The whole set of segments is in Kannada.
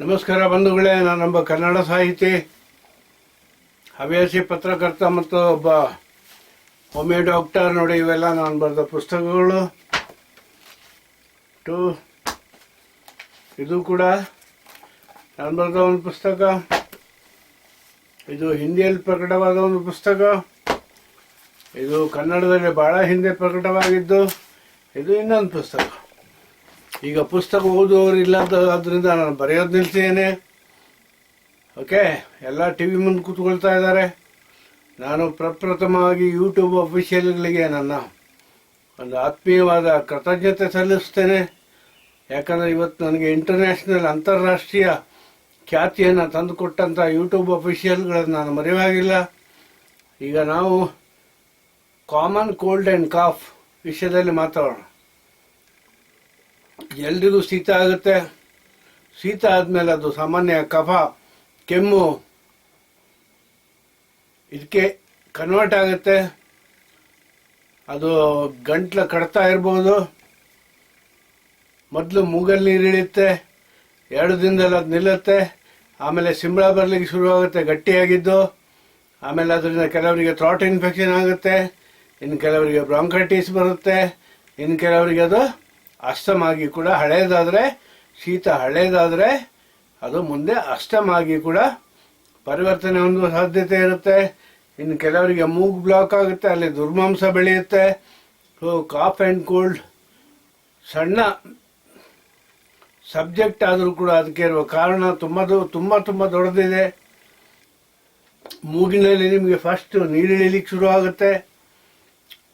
ನಮಸ್ಕಾರ ಬಂಧುಗಳೇ, ನಾನೊಬ್ಬ ಕನ್ನಡ ಸಾಹಿತಿ, ಹವ್ಯಾಸಿ ಪತ್ರಕರ್ತ ಮತ್ತು ಒಬ್ಬ ಹೋಮಿಯೋ ಡಾಕ್ಟರ್. ನೋಡಿ, ಇವೆಲ್ಲ ನಾನು ಬರೆದ ಪುಸ್ತಕಗಳು. ಇದು ಕೂಡ ನಾನು ಬರೆದ ಒಂದು ಪುಸ್ತಕ. ಇದು ಹಿಂದಿಯಲ್ಲಿ ಪ್ರಕಟವಾದ ಒಂದು ಪುಸ್ತಕ. ಇದು ಕನ್ನಡದಲ್ಲಿ ಭಾಳ ಹಿಂದೆ ಪ್ರಕಟವಾಗಿದ್ದು. ಇದು ಇನ್ನೊಂದು ಪುಸ್ತಕ. ಈಗ ಪುಸ್ತಕ ಓದುವವರು ಇಲ್ಲ ಆದ್ದರಿಂದ ನಾನು ಬರೆಯೋದು ನಿಲ್ಸಿದ್ದೇನೆ. ಓಕೆ, ಎಲ್ಲ ಟಿ ವಿ ಮುಂದೆ ಕೂತ್ಕೊಳ್ತಾ ಇದ್ದಾರೆ. ನಾನು ಪ್ರಪ್ರಥಮವಾಗಿ ಯೂಟ್ಯೂಬ್ ಅಫಿಷಿಯಲ್ಗಳಿಗೆ ನನ್ನ ಒಂದು ಆತ್ಮೀಯವಾದ ಕೃತಜ್ಞತೆ ಸಲ್ಲಿಸ್ತೇನೆ. ಯಾಕಂದರೆ ಇವತ್ತು ನನಗೆ ಇಂಟರ್ನ್ಯಾಷನಲ್ ಅಂತಾರಾಷ್ಟ್ರೀಯ ಖ್ಯಾತಿಯನ್ನು ತಂದುಕೊಟ್ಟಂಥ ಯೂಟ್ಯೂಬ್ ಅಫಿಷಿಯಲ್ಗಳನ್ನು ನಾನು ಮರೆಯುವಾಗಿಲ್ಲ. ಈಗ ನಾವು ಕಾಮನ್ ಕೋಲ್ಡ್ ಆ್ಯಂಡ್ ಕಾಫ್ ವಿಷಯದಲ್ಲಿ ಮಾತಾಡೋಣ. ಎಲ್ರಿಗೂ ಶೀತ ಆಗುತ್ತೆ. ಶೀತ ಆದಮೇಲೆ ಅದು ಸಾಮಾನ್ಯ ಕಫ, ಕೆಮ್ಮು ಇದಕ್ಕೆ ಕನ್ವರ್ಟ್ ಆಗುತ್ತೆ. ಅದು ಗಂಟ್ಲು ಕಡ್ತಾ ಇರ್ಬೋದು. ಮೊದಲು ಮೂಗಲ್ಲಿ ನೀರು ಇಳಿಯುತ್ತೆ, 2 ದಿನದಲ್ಲಿ ಅದು ನಿಲ್ಲುತ್ತೆ. ಆಮೇಲೆ ಸಿಂಬಳ ಬರಲಿಕ್ಕೆ ಶುರುವಾಗುತ್ತೆ ಗಟ್ಟಿಯಾಗಿದ್ದು. ಆಮೇಲೆ ಅದರಿಂದ ಕೆಲವರಿಗೆ ಥ್ರಾಟ್ ಇನ್ಫೆಕ್ಷನ್ ಆಗುತ್ತೆ, ಇನ್ನು ಕೆಲವರಿಗೆ ಬ್ರಾಂಕೈಟಿಸ್ ಬರುತ್ತೆ, ಇನ್ನು ಕೆಲವರಿಗೆ ಅದು ಅಸ್ತಮಾಗಿ ಕೂಡ ಹಳೇದಾದರೆ, ಶೀತ ಹಳೇದಾದರೆ ಅದು ಮುಂದೆ ಅಸ್ತಮಾಗಿ ಕೂಡ ಪರಿವರ್ತನೆ ಹೊಂದುವ ಸಾಧ್ಯತೆ ಇರುತ್ತೆ. ಇನ್ನು ಕೆಲವರಿಗೆ ಮೂಗು ಬ್ಲಾಕ್ ಆಗುತ್ತೆ, ಅಲ್ಲಿ ದುರ್ಮಾಂಸ ಬೆಳೆಯುತ್ತೆ. ಸೊ ಕಾಫ್ ಆ್ಯಂಡ್ ಕೋಲ್ಡ್ ಸಣ್ಣ ಸಬ್ಜೆಕ್ಟ್ ಆದರೂ ಕೂಡ ಅದಕ್ಕೆ ಇರುವ ಕಾರಣ ತುಂಬ ದೊಡ್ಡದಿದೆ. ಮೂಗಿನಲ್ಲಿ ನಿಮಗೆ ಫಸ್ಟ್ ನೀರಿಳಿಲಿಕ್ಕೆ ಶುರು ಆಗುತ್ತೆ.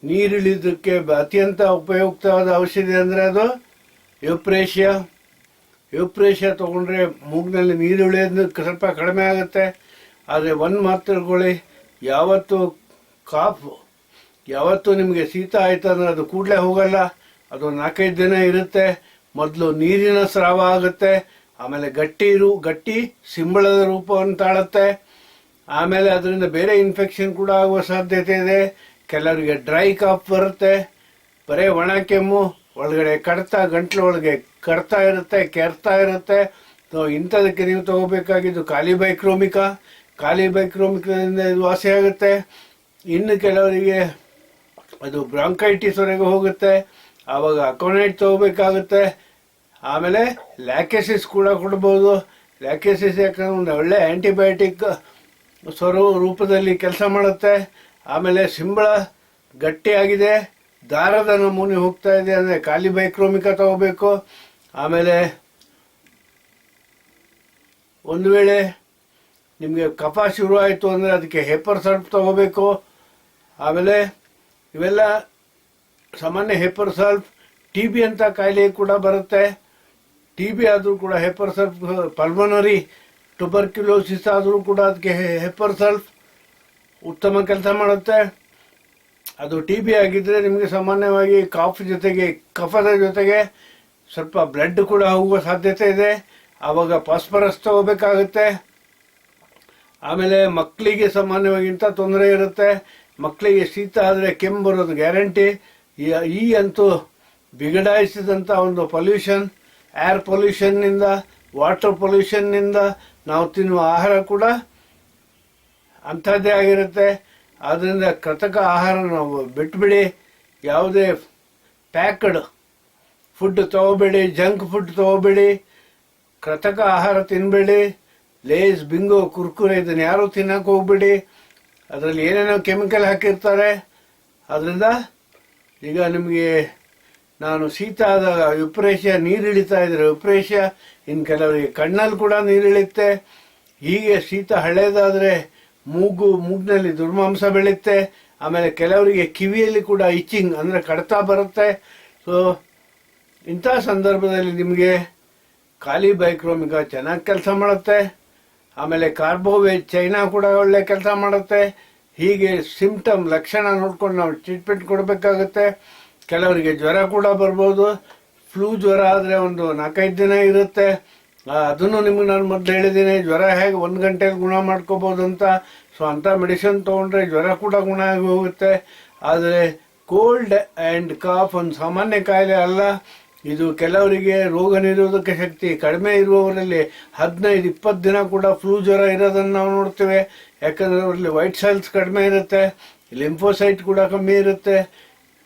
ನೀರಿಳಿದಕ್ಕೆ ಅತ್ಯಂತ ಉಪಯುಕ್ತವಾದ ಔಷಧಿ ಅಂದರೆ ಅದು ಯುಪ್ರೇಷಿಯಾ. ಯುಪ್ರೇಷಿಯಾ ತೊಗೊಂಡ್ರೆ ಮೂಗಿನಲ್ಲಿ ನೀರು ಇಳಿಯೋದು ಸ್ವಲ್ಪ ಕಡಿಮೆ ಆಗುತ್ತೆ. ಆದರೆ ಒಂದು ಮಾತು ತಿಳ್ಕೊಳ್ಳಿ, ಯಾವತ್ತು ನಿಮಗೆ ಶೀತ ಆಯಿತು ಅಂದರೆ ಅದು ಕೂಡಲೇ ಹೋಗಲ್ಲ. ಅದು 4-5 ದಿನ ಇರುತ್ತೆ. ಮೊದಲು ನೀರಿನ ಸ್ರಾವ ಆಗುತ್ತೆ, ಆಮೇಲೆ ಗಟ್ಟಿ ಸಿಂಬಳದ ರೂಪವನ್ನು ತಾಳುತ್ತೆ. ಆಮೇಲೆ ಅದರಿಂದ ಬೇರೆ ಇನ್ಫೆಕ್ಷನ್ ಕೂಡ ಆಗುವ ಸಾಧ್ಯತೆ ಇದೆ. ಕೆಲವರಿಗೆ ಡ್ರೈ ಕಾಫ್ ಬರುತ್ತೆ, ಬರೀ ಒಣ ಕೆಮ್ಮು, ಒಳಗಡೆ ಗಂಟ್ಲು ಒಳಗೆ ಕಡ್ತಾ ಇರುತ್ತೆ, ಕೆರ್ತಾ ಇರುತ್ತೆ. ಸೊ ಇಂಥದಕ್ಕೆ ನೀವು ತಗೋಬೇಕಾಗಿದ್ದು ಕಾಲಿಬೈಕ್ರೋಮಿಕಾದಿಂದ ಇದು ವಾಸಿ ಆಗುತ್ತೆ. ಇನ್ನು ಕೆಲವರಿಗೆ ಅದು ಬ್ರಾಂಕೈಟಿಸ್ವರೆಗೆ ಹೋಗುತ್ತೆ, ಆವಾಗ ಅಕೋನೈಟ್ ತಗೋಬೇಕಾಗುತ್ತೆ. ಆಮೇಲೆ ಲ್ಯಾಕೆಸಿಸ್ ಕೂಡ ಕೊಡ್ಬೋದು. ಲ್ಯಾಕೆಸಿಸ್ ಯಾಕಂದ್ರೆ ಒಂದು ಒಳ್ಳೆ ಆ್ಯಂಟಿಬಯೋಟಿಕ್ ರೂಪದಲ್ಲಿ ಕೆಲಸ ಮಾಡುತ್ತೆ. ಆಮೇಲೆ ಸಿಂಬಳ ಗಟ್ಟಿಯಾಗಿದೆ, ದಾರದ ನಮೂನೆ ಹೋಗ್ತಾ ಇದೆ ಅಂದರೆ ಕಾಲಿಬೈಕ್ರೋಮಿಕ ತಗೋಬೇಕು. ಆಮೇಲೆ ಒಂದು ವೇಳೆ ನಿಮಗೆ ಕಫ ಶುರು ಆಯಿತು ಅಂದರೆ ಅದಕ್ಕೆ ಹೆಪರ್ ಸಲ್ಫ್ ತಗೋಬೇಕು. ಆಮೇಲೆ ಇವೆಲ್ಲ ಸಾಮಾನ್ಯ ಹೆಪರ್ ಸಲ್ಫ್. ಟಿ ಬಿ ಅಂತ ಕಾಯಿಲೆ ಕೂಡ ಬರುತ್ತೆ. ಟಿ ಬಿ ಆದರೂ ಕೂಡ ಹೆಪರ್ ಸಲ್ಫ್, ಪಲ್ಮನರಿ ಟ್ಯೂಬರ್ಕ್ಯುಲೋಸಿಸ್ ಆದರೂ ಕೂಡ ಅದಕ್ಕೆ ಹೆಪರ್ ಸಲ್ಫ್ ಉತ್ತಮ ಕೆಲಸ ಮಾಡುತ್ತೆ. ಅದು ಟಿ ಬಿ ಆಗಿದ್ದರೆ ನಿಮಗೆ ಸಾಮಾನ್ಯವಾಗಿ ಕಫದ ಜೊತೆಗೆ ಸ್ವಲ್ಪ ಬ್ಲಡ್ ಕೂಡ ಹೋಗುವ ಸಾಧ್ಯತೆ ಇದೆ. ಆವಾಗ ಫಾಸ್ಫರಸ್ ತಗೋಬೇಕಾಗುತ್ತೆ. ಆಮೇಲೆ ಮಕ್ಕಳಿಗೆ ಸಾಮಾನ್ಯವಾಗಿಂತ ತೊಂದರೆ ಇರುತ್ತೆ. ಮಕ್ಕಳಿಗೆ ಶೀತ ಆದರೆ ಕೆಮ್ಮು ಬರೋದು ಗ್ಯಾರಂಟಿ. ಈ ಅಂತೂ ಬಿಗಡಾಯಿಸಿದಂಥ ಒಂದು ಪೊಲ್ಯೂಷನ್, ಏರ್ ಪೊಲ್ಯೂಷನ್ನಿಂದ, ವಾಟರ್ ಪೊಲ್ಯೂಷನ್ನಿಂದ ನಾವು ತಿನ್ನುವ ಆಹಾರ ಕೂಡ ಅಂಥದ್ದೇ ಆಗಿರುತ್ತೆ. ಆದ್ದರಿಂದ ಕೃತಕ ಆಹಾರ ನಾವು ಬಿಟ್ಬಿಡಿ. ಯಾವುದೇ ಪ್ಯಾಕ್ಡ್ ಫುಡ್ ತಗೋಬೇಡಿ, ಜಂಕ್ ಫುಡ್ ತಗೋಬೇಡಿ, ಕೃತಕ ಆಹಾರ ತಿನ್ನಬೇಡಿ. ಲೇಸ್, ಬಿಂಗೋ, ಕುರ್ಕುರೆ ಇದನ್ನು ಯಾರೂ ತಿನ್ನಕ್ಕೆ ಹೋಗ್ಬೇಡಿ. ಅದರಲ್ಲಿ ಏನೇನೋ ಕೆಮಿಕಲ್ ಹಾಕಿರ್ತಾರೆ. ಅದರಿಂದ ಈಗ ನಿಮಗೆ ನಾನು ಶೀತ ಆದಾಗ ಯುಪ್ರೇಷಿಯಾ ನೀರು ಇಳಿತಾ ಇದ್ರೆ ಯುಪ್ರೇಷಿಯಾ, ಇನ್ನು ಕೆಲವರಿಗೆ ಕಣ್ಣಲ್ಲಿ ಕೂಡ ನೀರಿಳಿಯುತ್ತೆ. ಹೀಗೆ ಶೀತ ಹಳೇದಾದರೆ ಮೂಗಿನಲ್ಲಿ ದುರ್ಮಾಂಸ ಬೆಳೆಯುತ್ತೆ. ಆಮೇಲೆ ಕೆಲವರಿಗೆ ಕಿವಿಯಲ್ಲಿ ಕೂಡ ಇಚ್ಚಿಂಗ್ ಅಂದರೆ ಕಡ್ತಾ ಬರುತ್ತೆ. ಸೊ ಇಂಥ ಸಂದರ್ಭದಲ್ಲಿ ನಿಮಗೆ ಕಾಲಿಬೈಕ್ರೋಮಿಕ ಚೆನ್ನಾಗಿ ಕೆಲಸ ಮಾಡುತ್ತೆ. ಆಮೇಲೆ ಕಾರ್ಬೋವೇಜ್ ಚೈನಾ ಕೂಡ ಒಳ್ಳೆ ಕೆಲಸ ಮಾಡುತ್ತೆ. ಹೀಗೆ ಲಕ್ಷಣ ನೋಡ್ಕೊಂಡು ನಾವು ಟ್ರೀಟ್ಮೆಂಟ್ ಕೊಡಬೇಕಾಗುತ್ತೆ. ಕೆಲವರಿಗೆ ಜ್ವರ ಕೂಡ ಬರ್ಬೋದು. ಫ್ಲೂ ಜ್ವರ ಆದರೆ ಒಂದು 4-5 ದಿನ ಇರುತ್ತೆ. ಅದನ್ನು ನಿಮಗೆ ನಾನು ಮೊದಲು ಹೇಳಿದ್ದೀನಿ, ಜ್ವರ ಹೇಗೆ 1 ಗಂಟೆಗೆ ಗುಣ ಮಾಡ್ಕೋಬೋದು ಅಂತ. ಸೊ ಅಂಥ ಮೆಡಿಸಿನ್ ತೊಗೊಂಡ್ರೆ ಜ್ವರ ಕೂಡ ಗುಣ ಆಗಿ ಹೋಗುತ್ತೆ. ಆದರೆ ಕೋಲ್ಡ್ ಆ್ಯಂಡ್ ಕಾಫ್ ಒಂದು ಸಾಮಾನ್ಯ ಕಾಯಿಲೆ ಅಲ್ಲ. ಇದು ಕೆಲವರಿಗೆ ರೋಗ ನಿರೋಧಕ ಶಕ್ತಿ ಕಡಿಮೆ ಇರುವವರಲ್ಲಿ 15-20 ದಿನ ಕೂಡ ಫ್ಲೂ ಜ್ವರ ಇರೋದನ್ನು ನಾವು ನೋಡ್ತೇವೆ. ಯಾಕಂದ್ರೆ ಅವರಲ್ಲಿ ವೈಟ್ ಸೆಲ್ಸ್ ಕಡಿಮೆ ಇರುತ್ತೆ, ಲಿಂಫೋಸೈಟ್ ಕೂಡ ಕಮ್ಮಿ ಇರುತ್ತೆ,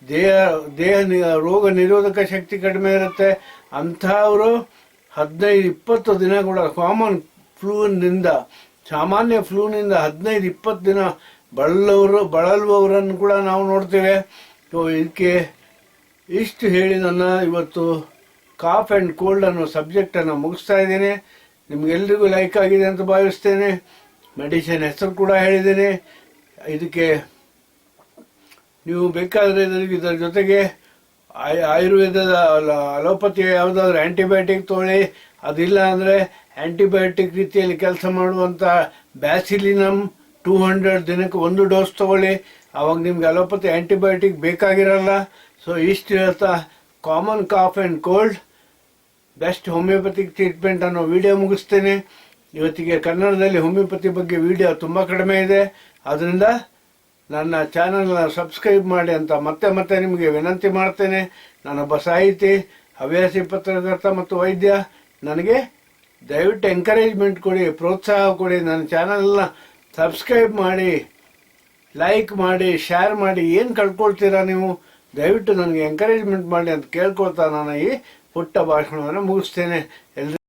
ದೇಹ ರೋಗ ನಿರೋಧಕ ಶಕ್ತಿ ಕಡಿಮೆ ಇರುತ್ತೆ. ಅಂಥವರು 15-20 ದಿನ ಕೂಡ ಕಾಮನ್ ಫ್ಲೂನಿಂದ, ಸಾಮಾನ್ಯ ಫ್ಲೂನಿಂದ 15-20 ದಿನ ಬಳಲುವವರನ್ನು ಕೂಡ ನಾವು ನೋಡ್ತೇವೆ. ಸೊ ಇದಕ್ಕೆ ಇಷ್ಟು ಹೇಳಿ ನನ್ನ ಇವತ್ತು ಕಾಫ್ ಆ್ಯಂಡ್ ಕೋಲ್ಡ್ ಅನ್ನೋ ಸಬ್ಜೆಕ್ಟನ್ನು ಮುಗಿಸ್ತಾ ಇದ್ದೇನೆ. ನಿಮಗೆಲ್ರಿಗೂ ಲೈಕ್ ಆಗಿದೆ ಅಂತ ಭಾವಿಸ್ತೇನೆ. ಮೆಡಿಸಿನ್ ಹೆಸರು ಕೂಡ ಹೇಳಿದ್ದೇನೆ. ಇದಕ್ಕೆ ನೀವು ಬೇಕಾದರೆ ಇದರ ಜೊತೆಗೆ ಆಯುರ್ವೇದದ ಅಲೋಪತಿಯ ಯಾವುದಾದ್ರೂ ಆ್ಯಂಟಿಬಯೋಟಿಕ್ ತೊಗೊಳ್ಳಿ. ಅದಿಲ್ಲ ಅಂದರೆ ಆ್ಯಂಟಿಬಯೋಟಿಕ್ ರೀತಿಯಲ್ಲಿ ಕೆಲಸ ಮಾಡುವಂಥ ಬ್ಯಾಸಿಲಿನಮ್ 200 ದಿನಕ್ಕೆ 1 ಡೋಸ್ ತೊಗೊಳ್ಳಿ. ಆವಾಗ ನಿಮ್ಗೆ ಅಲೋಪತಿ ಆ್ಯಂಟಿಬಯೋಟಿಕ್ ಬೇಕಾಗಿರಲ್ಲ. ಸೊ ಇಷ್ಟು ಹೇಳ್ತಾ common cough and cold best homeopathic treatment ಅನ್ನೋ ವಿಡಿಯೋ ಮುಗಿಸ್ತೇನೆ. ಇವತ್ತಿಗೆ ಕನ್ನಡದಲ್ಲಿ ಹೋಮಿಯೋಪತಿ ಬಗ್ಗೆ ವಿಡಿಯೋ ತುಂಬ ಕಡಿಮೆ ಇದೆ. ಆದ್ದರಿಂದ ನನ್ನ ಚಾನಲ್ನ ಸಬ್ಸ್ಕ್ರೈಬ್ ಮಾಡಿ ಅಂತ ಮತ್ತೆ ನಿಮಗೆ ವಿನಂತಿ ಮಾಡ್ತೇನೆ. ನಾನೊಬ್ಬ ಸಾಹಿತಿ, ಹವ್ಯಾಸಿ ಪತ್ರಕರ್ತ ಮತ್ತು ವೈದ್ಯ. ನನಗೆ ದಯವಿಟ್ಟು ಎಂಕರೇಜ್ಮೆಂಟ್ ಕೊಡಿ, ಪ್ರೋತ್ಸಾಹ ಕೊಡಿ. ನನ್ನ ಚಾನಲ್ನ ಸಬ್ಸ್ಕ್ರೈಬ್ ಮಾಡಿ, ಲೈಕ್ ಮಾಡಿ, ಶೇರ್ ಮಾಡಿ. ಏನು ಕಳ್ಕೊಳ್ತೀರಾ ನೀವು? ದಯವಿಟ್ಟು ನನಗೆ ಎಂಕರೇಜ್ಮೆಂಟ್ ಮಾಡಿ ಅಂತ ಕೇಳ್ಕೊಳ್ತಾ ನಾನು ಈ ಪುಟ್ಟ ಭಾಷಣವನ್ನು ಮುಗಿಸ್ತೇನೆ.